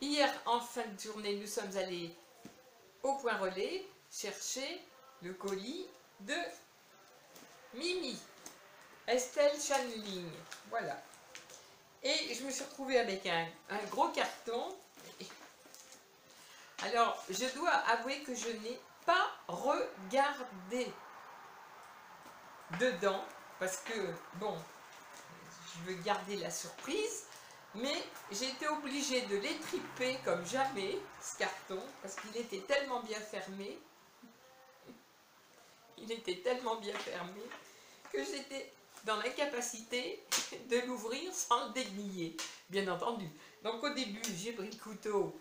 Hier, en fin de journée, nous sommes allés au point relais chercher le colis de Mimi, Estelle Channeling. Voilà. Et je me suis retrouvée avec un gros carton. Alors, je dois avouer que je n'ai pas regardé dedans, parce que, bon, je veux garder la surprise, mais j'ai été obligée de l'étriper comme jamais, ce carton, parce qu'il était tellement bien fermé. Il était tellement bien fermé que j'étais dans l'incapacité de l'ouvrir sans le déglier, bien entendu. Donc au début, j'ai pris le couteau,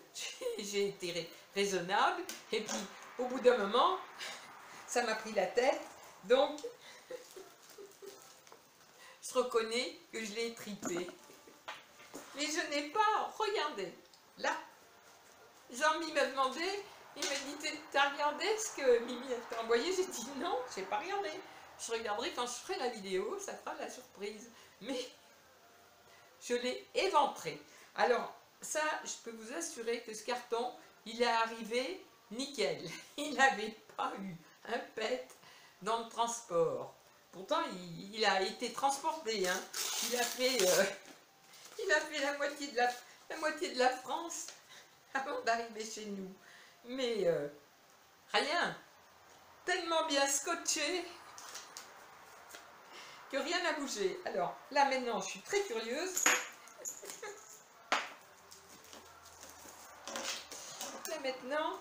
j'ai été raisonnable, et puis au bout d'un moment, ça m'a pris la tête, donc je reconnais que je l'ai étripé. Mais je n'ai pas regardé. Là, Jean-Mi m'a demandé, il m'a dit, t'as regardé ce que Mimi t'a envoyé? J'ai dit non, j'ai pas regardé. Je regarderai quand je ferai la vidéo, ça fera la surprise. Mais je l'ai éventré. Alors, ça, je peux vous assurer que ce carton, il est arrivé nickel. Il n'avait pas eu un pet dans le transport. Pourtant, il a été transporté. Hein. Il a fait la moitié de la France avant d'arriver chez nous. Mais rien. Tellement bien scotché que rien n'a bougé. Alors là maintenant, je suis très curieuse. Là maintenant,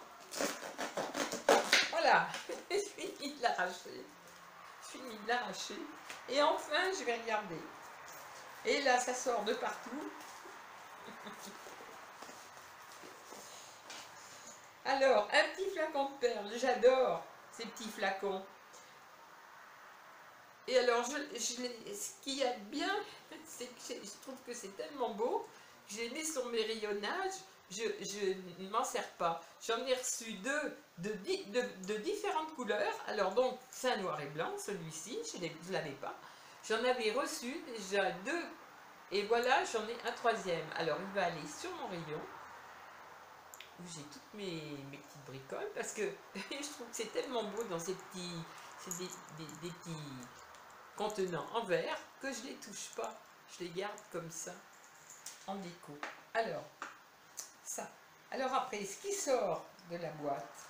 voilà, j'ai fini de l'arracher. Et enfin, je vais regarder. Et là, ça sort de partout. Alors, un petit flacon de perles. J'adore ces petits flacons. Et alors, ce qu'il y a de bien, c'est que je trouve que c'est tellement beau, j'ai mis sur mes rayonnages, je ne m'en sers pas. J'en ai reçu deux de différentes couleurs. Alors donc, c'est un noir et blanc, celui-ci, je ne l'avais pas. J'en avais reçu déjà deux, et voilà, j'en ai un troisième. Alors, il va aller sur mon rayon, où j'ai toutes mes petites bricoles, parce que je trouve que c'est tellement beau dans ces petits... C'est des petits contenants en verre que je ne les touche pas. Je les garde comme ça, en déco. Alors, ça. Alors après, ce qui sort de la boîte.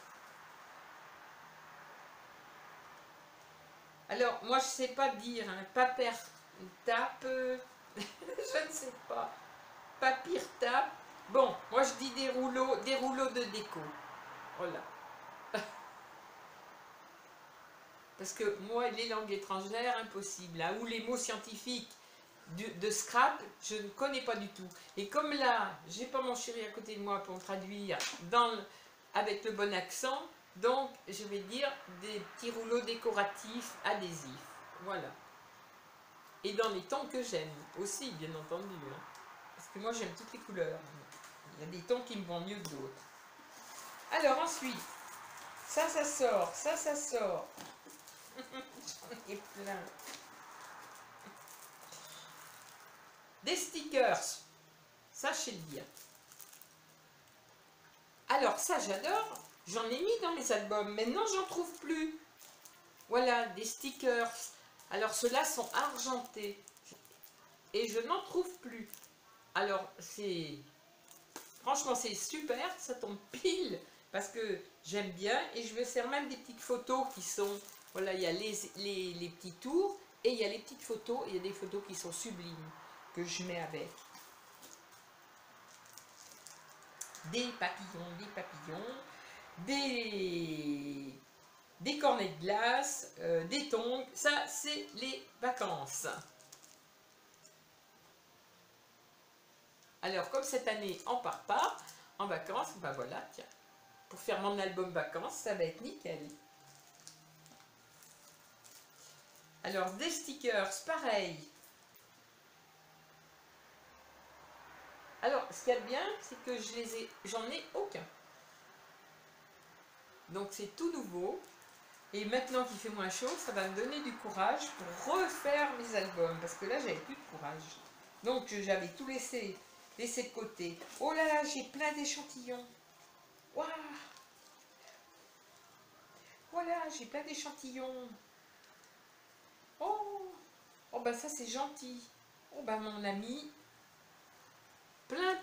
Alors, moi, je ne sais pas dire, hein, papier tape, je ne sais pas. Papier tape. Bon, moi, je dis des rouleaux de déco. Voilà. Parce que moi, les langues étrangères, impossible. Hein, ou les mots scientifiques de scrap, je ne connais pas du tout. Et comme là, j'ai pas mon chéri à côté de moi pour me traduire avec le bon accent, donc je vais dire des petits rouleaux décoratifs adhésifs. Voilà. Et dans les tons que j'aime aussi, bien entendu. Hein, parce que moi, j'aime toutes les couleurs. Il y a des tons qui me vont mieux que d'autres. Alors ensuite, ça sort, ça sort. J'en ai plein. Des stickers, ça je sais le dire. Alors ça j'adore, j'en ai mis dans mes albums, maintenant j'en trouve plus. Voilà, des stickers. Alors ceux-là sont argentés et je n'en trouve plus. Alors c'est... Franchement c'est super, ça tombe pile parce que j'aime bien et je me sers même des petites photos qui sont... Voilà, il y a les petits tours et il y a les petites photos, il y a des photos qui sont sublimes que je mets avec. Des papillons, des cornets de glace, des tongs. Ça, c'est les vacances. Alors, comme cette année, on part pas en vacances, ben voilà, tiens. Pour faire mon album vacances, ça va être nickel. Alors, des stickers, pareil. Alors, ce qu'il y a de bien, c'est que j'en ai aucun. Donc, c'est tout nouveau. Et maintenant qu'il fait moins chaud, ça va me donner du courage pour refaire mes albums. Parce que là, j'avais plus de courage. Donc, j'avais tout laissé laisser de côté. Oh là là, j'ai plein d'échantillons. Waouh! Voilà, j'ai plein d'échantillons. Oh! Oh bah ça c'est gentil. Oh bah mon ami. Plein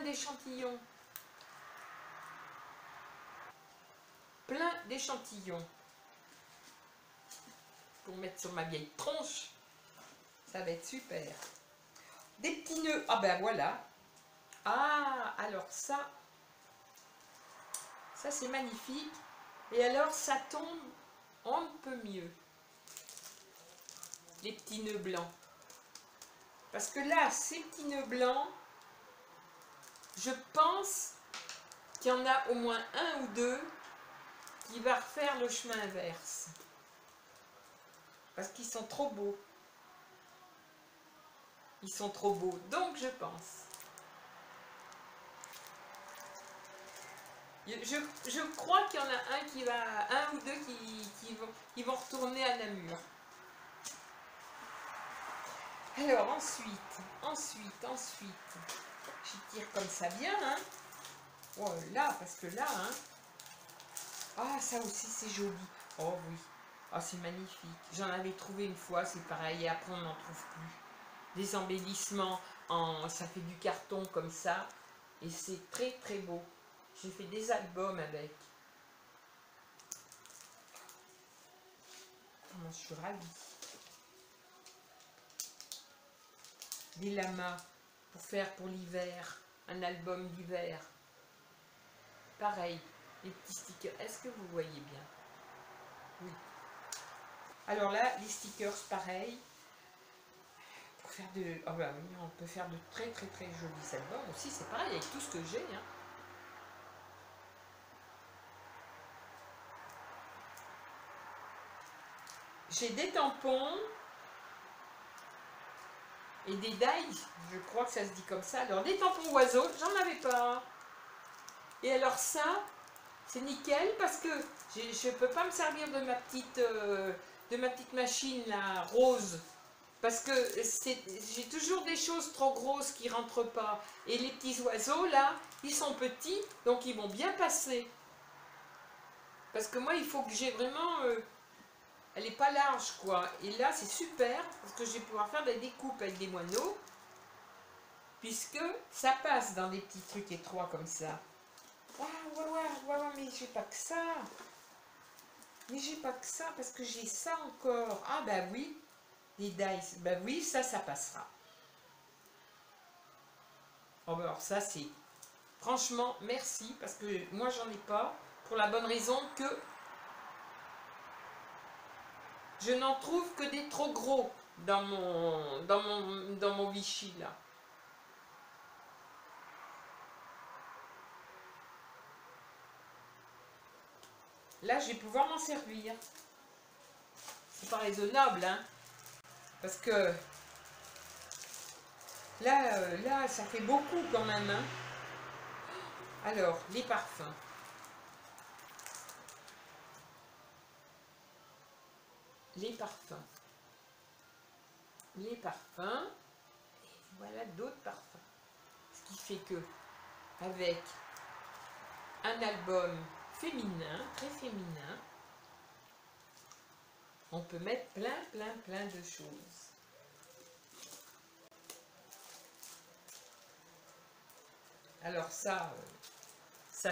d'échantillons. Plein d'échantillons. Pour mettre sur ma vieille tronche. Ça va être super. Des petits nœuds. Ah ben voilà. Ah, alors ça c'est magnifique. Et alors ça tombe, on ne peut mieux. Les petits nœuds blancs. Parce que là, ces petits nœuds blancs, je pense qu'il y en a au moins un ou deux qui va refaire le chemin inverse. Parce qu'ils sont trop beaux. Ils sont trop beaux. Donc je pense. Je crois qu'il y en a un ou deux qui vont retourner à Namur. Alors ensuite, je tire comme ça bien, hein. Oh là, parce que là, hein. Ah, ça aussi c'est joli. Oh oui, ah c'est magnifique. J'en avais trouvé une fois, c'est pareil, et après on n'en trouve plus. Des embellissements, ça fait du carton comme ça, et c'est très beau. J'ai fait des albums avec. Oh, je suis ravie. Des lamas pour faire pour l'hiver, un album d'hiver. Pareil, les petits stickers. Est-ce que vous voyez bien? Oui. Alors là, les stickers, pareil. Pour faire de... Oh bah oui, on peut faire de très jolis albums aussi. C'est pareil avec tout ce que j'ai. Hein. J'ai des tampons et des dies. Je crois que ça se dit comme ça. Alors, des tampons oiseaux, j'en avais pas. Et alors ça, c'est nickel parce que je ne peux pas me servir de ma petite machine là, rose. Parce que j'ai toujours des choses trop grosses qui ne rentrent pas. Et les petits oiseaux là, ils sont petits, donc ils vont bien passer. Parce que moi, il faut que j'ai vraiment... elle n'est pas large quoi. Et là, c'est super parce que je vais pouvoir faire des découpes avec des moineaux. Puisque ça passe dans des petits trucs étroits comme ça. Waouh, mais j'ai pas que ça. Mais j'ai pas que ça, parce que j'ai ça encore. Ah bah oui, les dice. Bah oui, ça passera. Oh bah alors ça c'est... Franchement, merci, parce que moi j'en ai pas. Pour la bonne raison que... je n'en trouve que des trop gros dans mon Vichy là. Là, je vais pouvoir m'en servir. C'est pas raisonnable, hein. Parce que là, ça fait beaucoup quand même, hein. Alors, les parfums. Les parfums. Les parfums. Et voilà d'autres parfums. Ce qui fait que, avec un album féminin, très féminin, on peut mettre plein de choses. Alors ça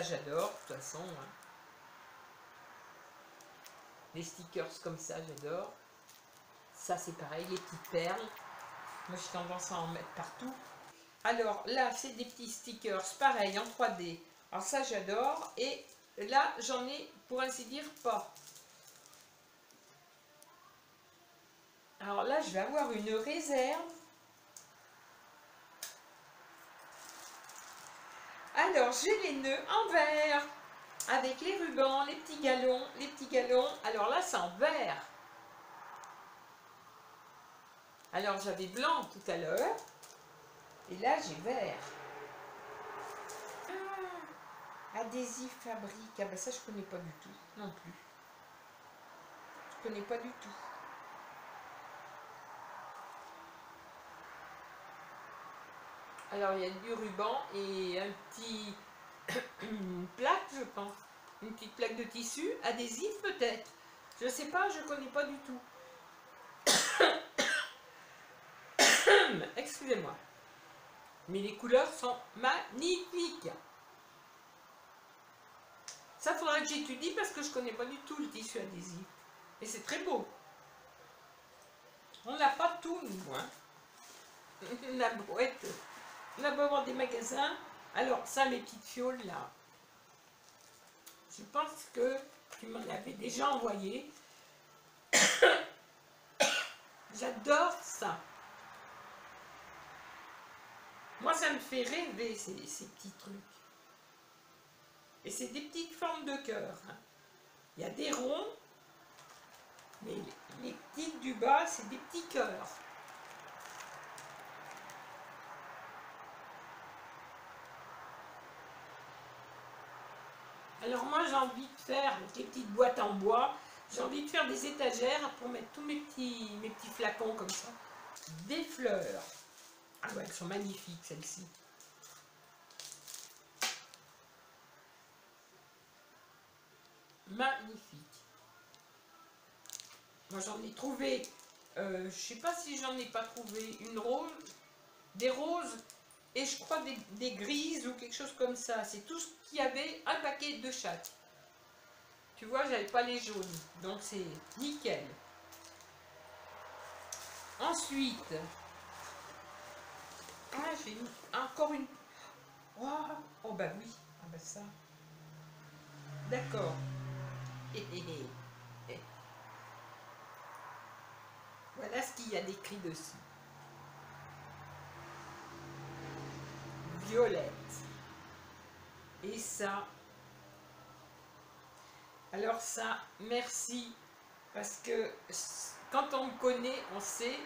j'adore, de toute façon. Hein. Les stickers comme ça, j'adore. Ça c'est pareil, les petites perles. Moi j'ai tendance à en mettre partout. Alors là, c'est des petits stickers, pareil, en 3D. Alors ça j'adore. Et là, j'en ai, pour ainsi dire, pas. Alors là, je vais avoir une réserve. Alors, j'ai les nœuds en verre, avec les rubans, les petits galons. Alors là, c'est en verre. Alors, j'avais blanc tout à l'heure. Et là, j'ai vert. Ah, adhésif fabrique. Ah ben ça, je connais pas du tout, non plus. Je connais pas du tout. Alors il y a du ruban et un petit une plaque, je pense. Une petite plaque de tissu, adhésif peut-être. Je sais pas, je connais pas du tout. Excusez-moi. Mais les couleurs sont magnifiques. Ça faudra que j'étudie parce que je connais pas du tout le tissu adhésif. Et c'est très beau. On n'a pas tout, nous. Hein. La boîte. On a beau avoir des magasins. Alors, ça, les petites fioles, là. Je pense que tu m'en avais déjà envoyé. J'adore ça. Moi, ça me fait rêver, ces petits trucs. Et c'est des petites formes de cœur. Hein. Il y a des ronds, mais les petites du bas, c'est des petits cœurs. Alors moi, j'ai envie de faire des petites boîtes en bois. J'ai envie de faire des étagères pour mettre tous mes petits flacons comme ça. Des fleurs. Ah ouais, elles sont magnifiques, celles-ci. Magnifique. Moi, j'en ai trouvé, je sais pas si j'en ai pas trouvé une rose, des roses et je crois des grises ou quelque chose comme ça. C'est tout ce qu'il y avait, un paquet de chaque. Tu vois, j'avais pas les jaunes, donc c'est nickel. Ensuite, ah, j'ai encore une. Oh, oh bah oui, ah bah ça. D'accord. Voilà ce qu'il y a d'écrit dessus. Violette. Et ça. Alors ça, merci. Parce que quand on me connaît, on sait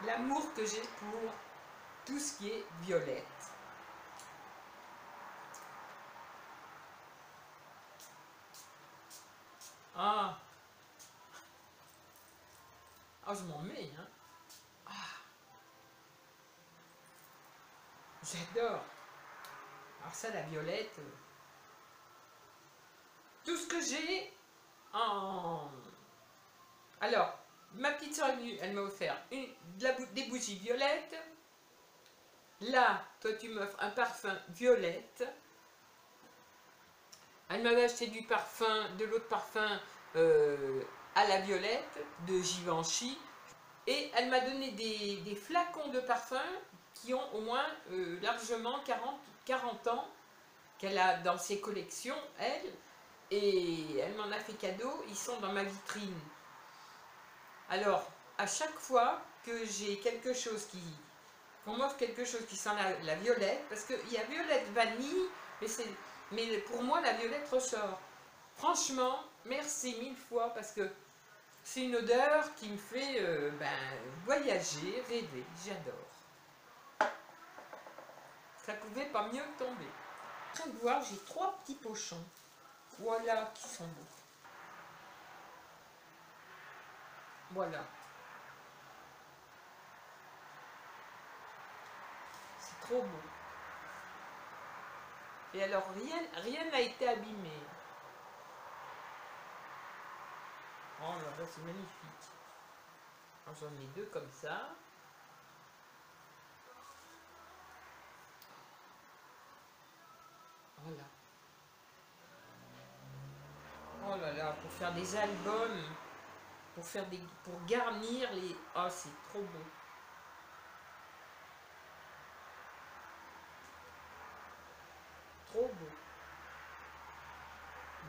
l'amour que j'ai pour tout ce qui est violette. Ah, ah je m'en mets, hein. Ah, j'adore. Alors ça, la violette, tout ce que j'ai en... Alors, ma petite soeur est venue, elle m'a offert des bougies violettes. Là, toi, tu m'offres un parfum violette. Elle m'avait acheté du parfum, de l'autre parfum à la violette, de Givenchy. Et elle m'a donné des flacons de parfum qui ont au moins largement 40 ans qu'elle a dans ses collections, elle. Et elle m'en a fait cadeau, ils sont dans ma vitrine. Alors, à chaque fois que j'ai quelque chose qu'on m'offre quelque chose qui sent la violette, parce qu'il y a violette vanille, mais pour moi la violette ressort. Franchement, merci 1000 fois parce que c'est une odeur qui me fait voyager, rêver. J'adore. Ça pouvait pas mieux tomber. En train de voir, j'ai 3 petits pochons. Voilà qui sont beaux. Voilà. C'est trop beau. Et alors, rien n'a été abîmé. Oh là là, c'est magnifique. J'en ai 2 comme ça. Voilà. Oh là là, pour faire des albums, pour garnir les... Oh, c'est trop beau. Trop beau.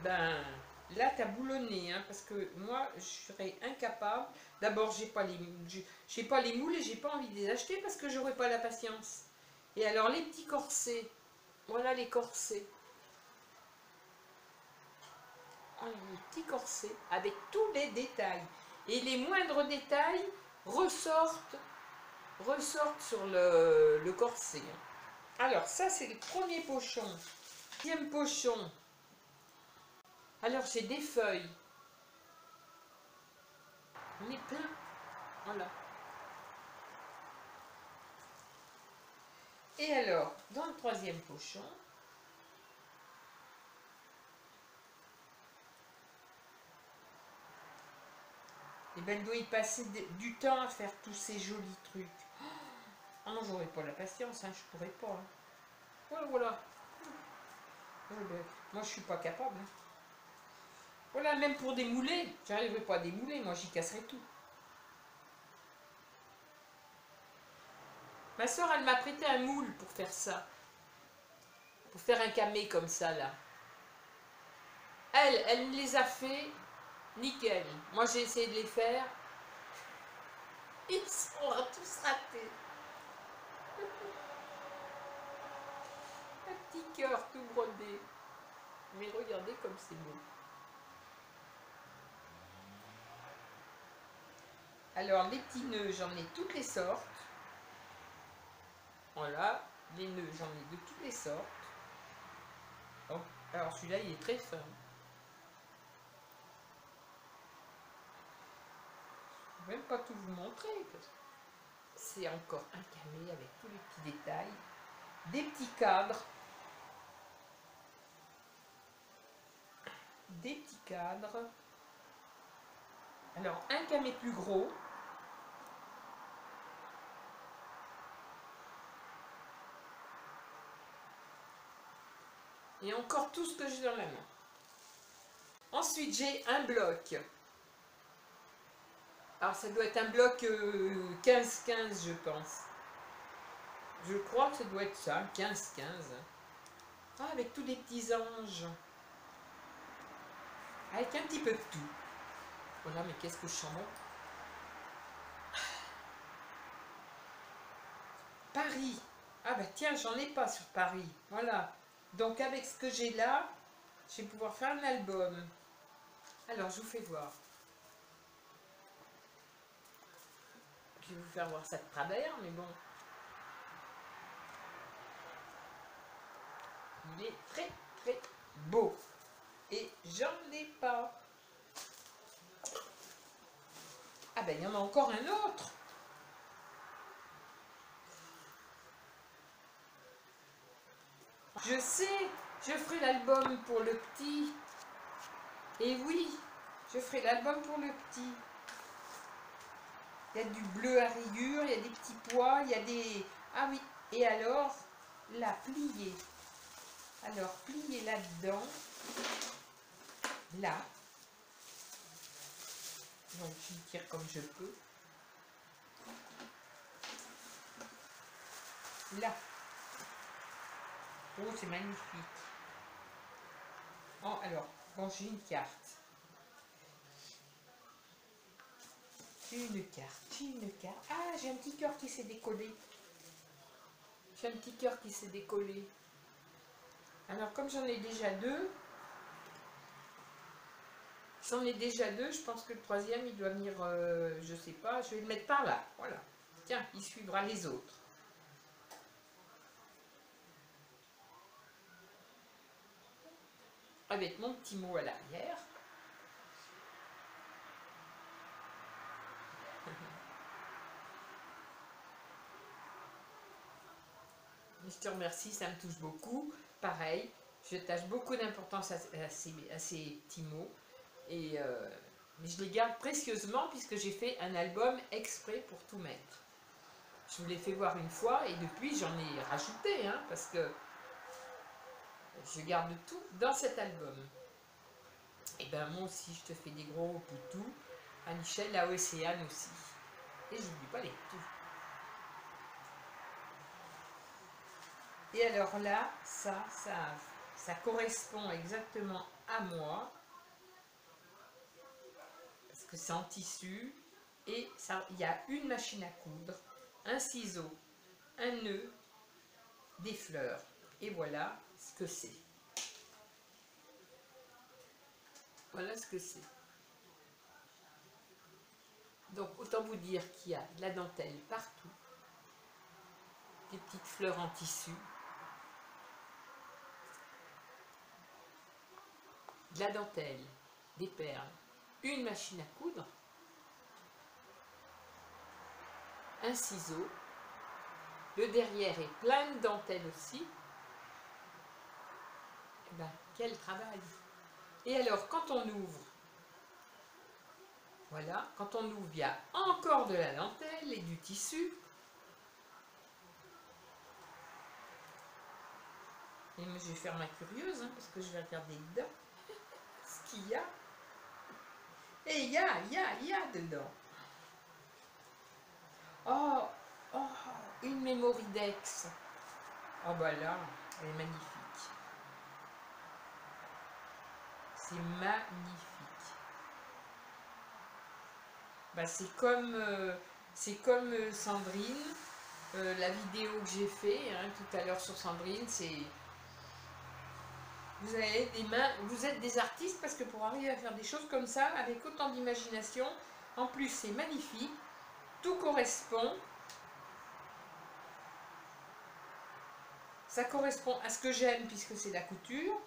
Ben, là, t'as boulonné, hein, parce que moi, je serais incapable. D'abord, j'ai pas les moules et j'ai pas envie de les acheter parce que j'aurais pas la patience. Et alors, les petits corsets. Voilà les corsets. Oh, les petits corsets avec tous les détails. Et les moindres détails ressortent sur le corset. Alors, ça, c'est le premier pochon. Deuxième pochon. Alors, j'ai des feuilles. On est plein. Voilà. Et alors, dans le troisième pochon, et ben, elle doit y passer du temps à faire tous ces jolis trucs. Ah non, j'aurais pas la patience, hein, je pourrais pas. Hein. Voilà, voilà. Moi, je suis pas capable. Hein. Voilà, même pour démouler, j'arriverai pas à démouler, moi j'y casserai tout. Ma soeur, elle m'a prêté un moule pour faire ça. Pour faire un camé comme ça, là. Elle les a fait nickel. Moi, j'ai essayé de les faire. Ils sont tous ratés. Un petit cœur tout brodé. Mais regardez comme c'est beau. Alors, les petits nœuds, j'en ai toutes les sortes. Voilà, les nœuds, j'en ai de toutes les sortes. Donc, alors, celui-là, il est très fin. Je ne vais même pas tout vous montrer. C'est encore un camé avec tous les petits détails. Des petits cadres. Des petits cadres. Alors, un camé plus gros. Et encore tout ce que j'ai dans la main. Ensuite, j'ai un bloc. Alors, ça doit être un bloc 15-15, je pense. Je crois que ça doit être ça, 15-15. Ah, avec tous les petits anges. Avec un petit peu de tout. Voilà, mais qu'est-ce que je sens bon. Paris. Ah bah tiens, j'en ai pas sur Paris. Voilà. Donc avec ce que j'ai là, je vais pouvoir faire un album. Alors, je vous fais voir. Je vais vous faire voir ça de travers, mais bon. Il est très très beau. Et j'en ai pas. Ah ben, il y en a encore un autre. Je sais, je ferai l'album pour le petit. Et oui, je ferai l'album pour le petit. Il y a du bleu à rayures, il y a des petits pois, il y a des... Ah oui, et alors, la plier. Alors, plier là-dedans. Là. Donc, je tire comme je peux. Là. Oh, c'est magnifique. Oh, alors, bon, j'ai une carte. J'ai une carte. Ah, j'ai un petit cœur qui s'est décollé. J'ai un petit cœur qui s'est décollé. Alors, comme j'en ai déjà deux, je pense que le troisième, il doit venir, je sais pas, je vais le mettre par là. Voilà. Tiens, il suivra les autres. Avec mon petit mot à l'arrière. Je te remercie, ça me touche beaucoup. Pareil, je tâche beaucoup d'importance à ces petits mots. Et mais je les garde précieusement puisque j'ai fait un album exprès pour tout mettre. Je vous l'ai fait voir une fois et depuis j'en ai rajouté, hein, parce que je garde tout dans cet album. Et ben moi aussi je te fais des gros poutous. À Michel, à Océane aussi. Et j'oublie pas les tout. Et alors là, ça correspond exactement à moi. Parce que c'est en tissu. Et il y a une machine à coudre, un ciseau, un nœud, des fleurs. Et voilà ce que c'est. Voilà ce que c'est. Donc autant vous dire qu'il y a de la dentelle partout. Des petites fleurs en tissu. De la dentelle, des perles, une machine à coudre, un ciseau, Le derrière est plein de dentelle aussi. Eh ben, quel travail! Et alors, quand on ouvre, voilà, quand on ouvre, il y a encore de la dentelle et du tissu. Et moi, je vais faire ma curieuse, hein, parce que je vais regarder dedans ce qu'il y a. Et il y a dedans. Oh, oh, une Mémoridex. Oh bah là, elle est magnifique. C'est magnifique. Bah, c'est comme Sandrine, la vidéo que j'ai fait hein, tout à l'heure sur Sandrine, c'est... Vous avez des mains, vous êtes des artistes parce que pour arriver à faire des choses comme ça, avec autant d'imagination, en plus c'est magnifique, tout correspond. Ça correspond à ce que j'aime puisque c'est la couture.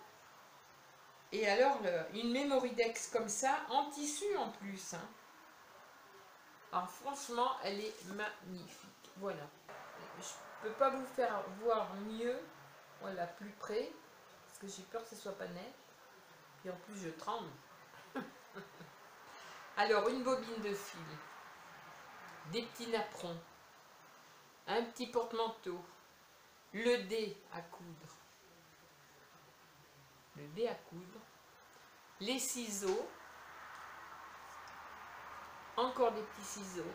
Et alors, une Mémoridex comme ça, en tissu en plus. Hein. Alors franchement, elle est magnifique. Voilà. Je ne peux pas vous faire voir mieux. Voilà, plus près. Parce que j'ai peur que ce ne soit pas net. Et en plus, je tremble. Alors, une bobine de fil. Des petits napperons. Un petit porte-manteau. Le dé à coudre. Le dé à coudre. Les ciseaux. Encore des petits ciseaux.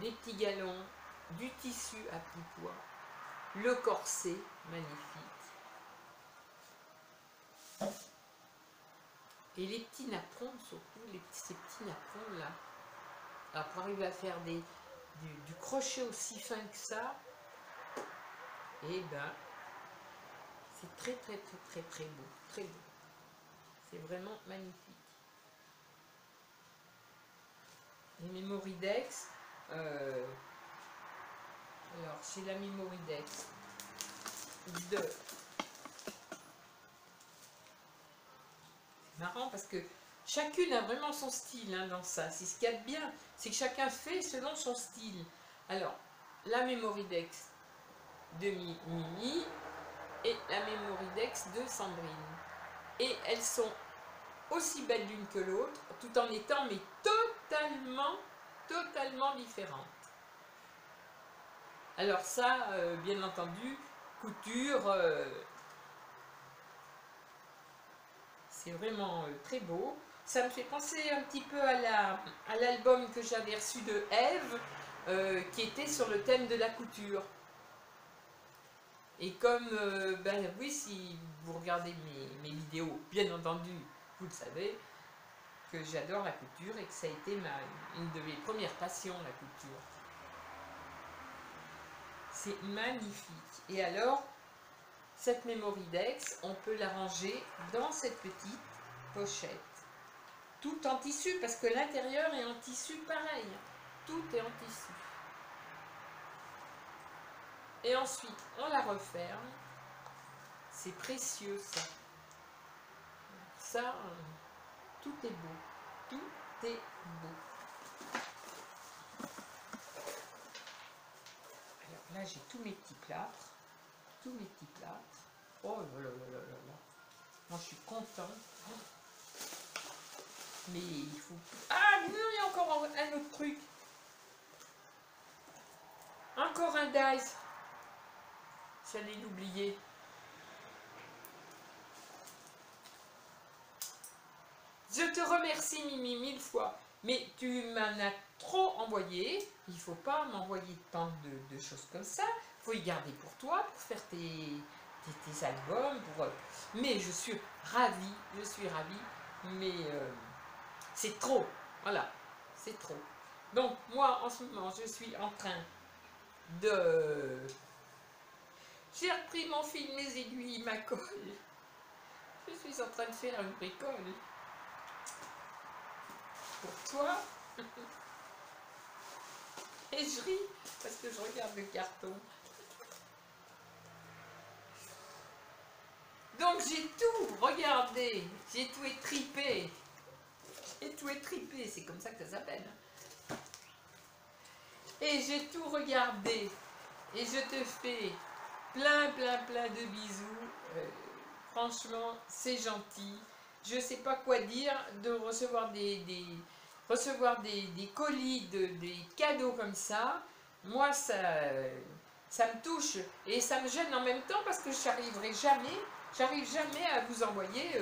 Des petits galons. Du tissu à petits pois. Le corset, magnifique. Et les petits napperons, surtout, ces petits napperons là. Alors pour arriver à faire du crochet aussi fin que ça, et ben, c'est très beau. Très beau. C'est vraiment magnifique. Les Mémoridex, alors c'est la Mémoridex de... C'est marrant parce que chacune a vraiment son style hein, dans ça. C'est ce qu'il y a de bien, c'est que chacun fait selon son style. Alors, la Mémoridex de Mimi et la Mémoridex de Sandrine. Et elles sont aussi belles l'une que l'autre, tout en étant mais totalement différentes. Alors ça, bien entendu, couture, c'est vraiment très beau. Ça me fait penser un petit peu à l'album que j'avais reçu de Eve, qui était sur le thème de la couture. Et comme, ben oui, si vous regardez mes vidéos, bien entendu, vous le savez, que j'adore la couture et que ça a été une de mes premières passions, la couture. C'est magnifique. Et alors, cette Mémoridex, on peut la ranger dans cette petite pochette. Tout en tissu, parce que l'intérieur est en tissu pareil. Tout est en tissu. Et ensuite, on la referme. C'est précieux, ça. Ça, tout est beau. Tout est beau. Alors là, j'ai tous mes petits plâtres. Tous mes petits plâtres. Oh là là là là là. Moi, je suis contente. Mais il faut... Ah, non, il y a encore un autre truc. Encore un dice. J'allais l'oublier. Je te remercie, Mimi, 1000 fois. Mais tu m'en as trop envoyé. Il ne faut pas m'envoyer tant de choses comme ça. Il faut y garder pour toi, pour faire tes albums. Mais je suis ravie. Mais c'est trop. Voilà, c'est trop. Donc, moi, en ce moment, je suis en train de... J'ai repris mon fil, mes aiguilles, ma colle. Je suis en train de faire une bricole. Pour toi. Et je ris parce que je regarde le carton. Donc j'ai tout regardé, j'ai tout étripé. J'ai tout étripé, c'est comme ça que ça s'appelle. Et j'ai tout regardé. Et je te fais plein de bisous. Franchement, c'est gentil. Je ne sais pas quoi dire de recevoir recevoir des colis, des cadeaux comme ça. Moi, ça me touche et ça me gêne en même temps parce que j'arrive jamais à vous envoyer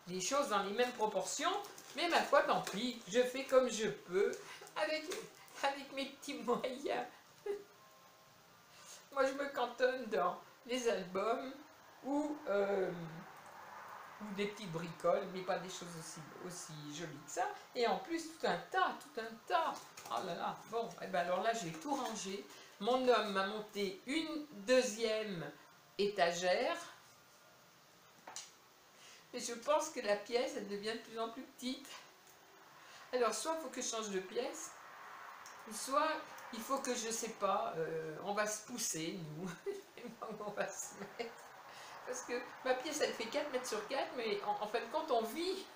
les choses dans les mêmes proportions. Mais ma foi, tant pis, je fais comme je peux avec mes petits moyens. Moi, je me cantonne dans les albums ou des petites bricoles, mais pas des choses aussi jolies que ça. Et en plus, tout un tas. Oh là là, bon, et ben alors là, j'ai tout rangé. Mon homme m'a monté une deuxième étagère. Et je pense que la pièce, elle devient de plus en plus petite. Alors, soit il faut que je change de pièce, soit il faut que, je sais pas, on va se pousser, nous. On va se mettre. Parce que ma pièce, elle fait 4 mètres sur 4, mais en fin de compte, on vit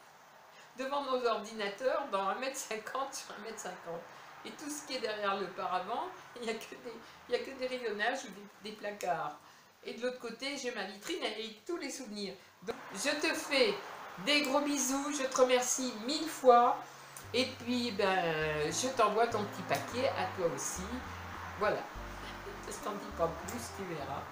devant nos ordinateurs dans 1,50 m sur 1,50 m. Et tout ce qui est derrière le paravent, il n'y a que des rayonnages ou des placards. Et de l'autre côté, j'ai ma vitrine avec tous les souvenirs. Donc, je te fais des gros bisous, je te remercie 1000 fois. Et puis, ben, je t'envoie ton petit paquet à toi aussi. Voilà. Je t'en dis pas plus, tu verras.